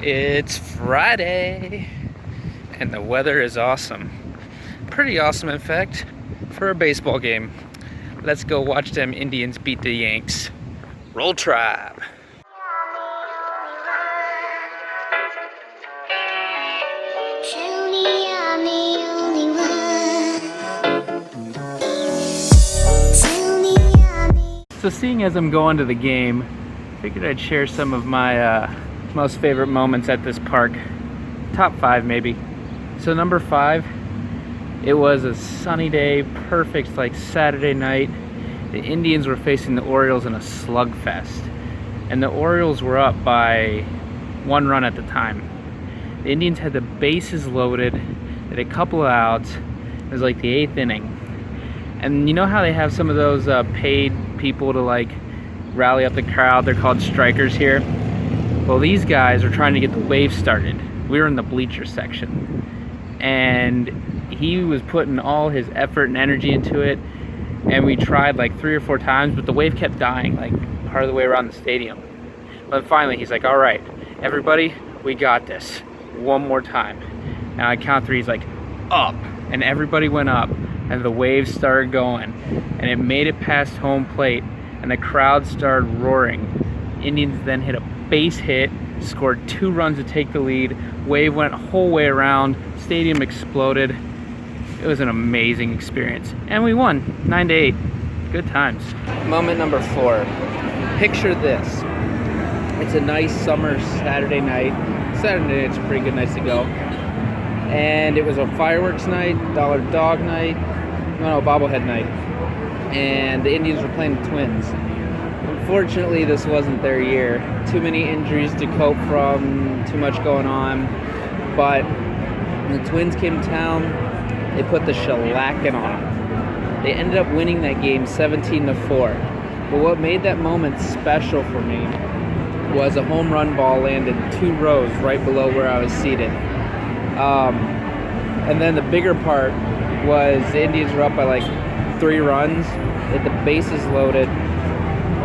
It's Friday and the weather is awesome. Pretty awesome, in fact, for a baseball game. Let's go watch them Indians beat the Yanks. Roll Tribe. So seeing as I'm going to the game, I figured I'd share some of my most favorite moments at this park. Top 5 maybe. So number 5, it was a sunny day, perfect like Saturday night. The Indians were facing the Orioles in a slugfest. And the Orioles were up by 1 run at the time. The Indians had the bases loaded, they had a couple of outs. It was like the 8th inning. And you know how they have some of those paid people to like rally up the crowd? They're called strikers here. Well, these guys are trying to get the wave started. We were in the bleacher section. And he was putting all his effort and energy into it. And we tried like 3 or 4 times, but the wave kept dying like part of the way around the stadium. But finally he's like, all right, everybody, we got this. One more time. And I count 3, he's like, up. And everybody went up. And the waves started going, and it made it past home plate, and the crowd started roaring. Indians then hit a base hit, scored 2 runs to take the lead. Wave went whole way around, stadium exploded. It was an amazing experience, and we won 9-8. Good times. Moment number 4. Picture this. It's a nice summer Saturday night. Saturday night's a pretty good night to go. And it was a fireworks night, dollar dog night, no, bobblehead night. And the Indians were playing the Twins. Unfortunately, this wasn't their year. Too many injuries to cope from, too much going on. But when the Twins came to town, they put the shellacking on them. They ended up winning that game 17-4. But what made that moment special for me was a home run ball landed 2 rows right below where I was seated. And then the bigger part was the Indians were up by like 3 runs, with the bases loaded,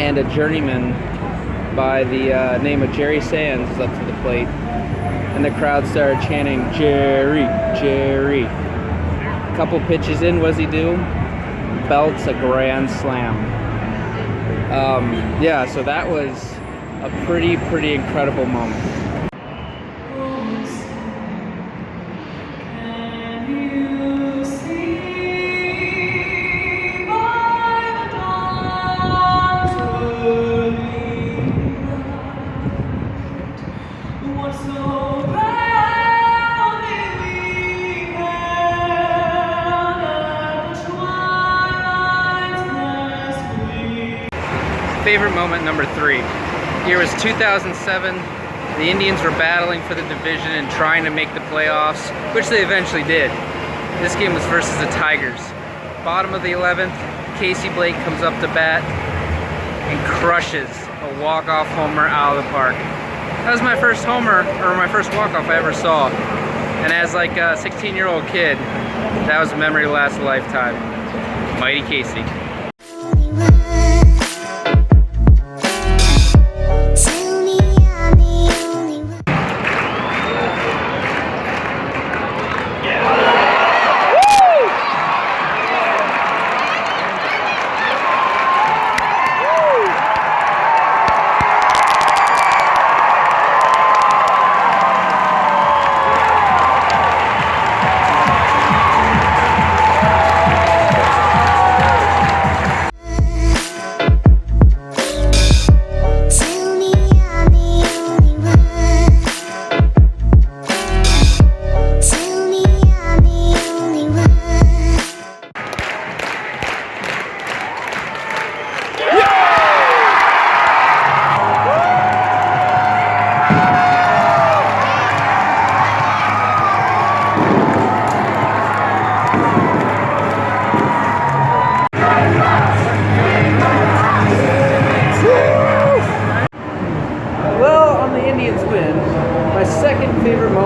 and a journeyman by the name of Jerry Sands was up to the plate, and the crowd started chanting, Jerry, Jerry. A couple pitches in, what does he do? Belts a grand slam. Yeah, so that was a pretty incredible moment. Favorite moment number 3. Year was 2007. The Indians were battling for the division and trying to make the playoffs, which they eventually did. This game was versus the Tigers. Bottom of the 11th, Casey Blake comes up to bat and crushes a walk-off homer out of the park. That was my first homer, or my first walk-off I ever saw. And as like a 16-year-old kid, that was a memory to last a lifetime. Mighty Casey.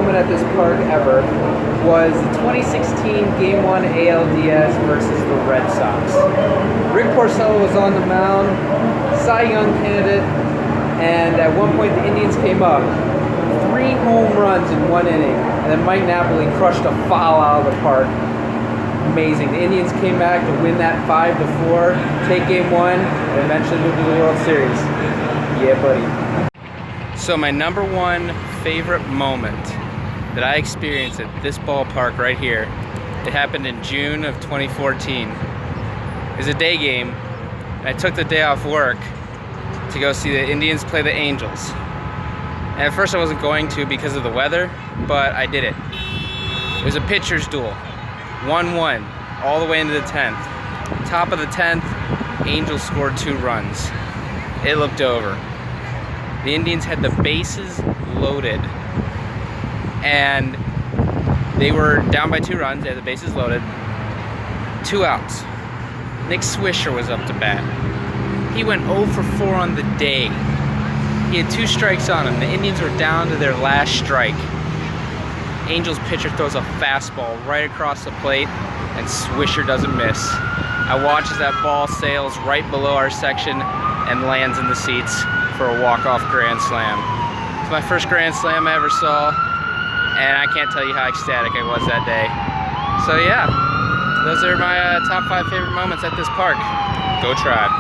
At this park ever was the 2016 Game 1 ALDS versus the Red Sox. Rick Porcello was on the mound, Cy Young candidate, and at one point the Indians came up 3 home runs in one inning, and then Mike Napoli crushed a foul out of the park. Amazing. The Indians came back to win that 5-4, take game 1, and eventually move to the World Series. Yeah, buddy. So my number one favorite moment that I experienced at this ballpark right here, it happened in June of 2014. It was a day game, and I took the day off work to go see the Indians play the Angels. And at first I wasn't going to because of the weather, but I did it. It was a pitcher's duel. 1-1, all the way into the 10th. Top of the 10th, Angels scored 2 runs. It looked over. The Indians had the bases loaded, and they were down by 2 runs. They had the bases loaded. 2 outs. Nick Swisher was up to bat. He went 0 for 4 on the day. He had 2 strikes on him. The Indians were down to their last strike. Angels pitcher throws a fastball right across the plate, and Swisher doesn't miss. I watch as that ball sails right below our section and lands in the seats for a walk-off grand slam. It's my first grand slam I ever saw, and I can't tell you how ecstatic I was that day. So yeah, those are my top 5 favorite moments at this park. Go Tribe.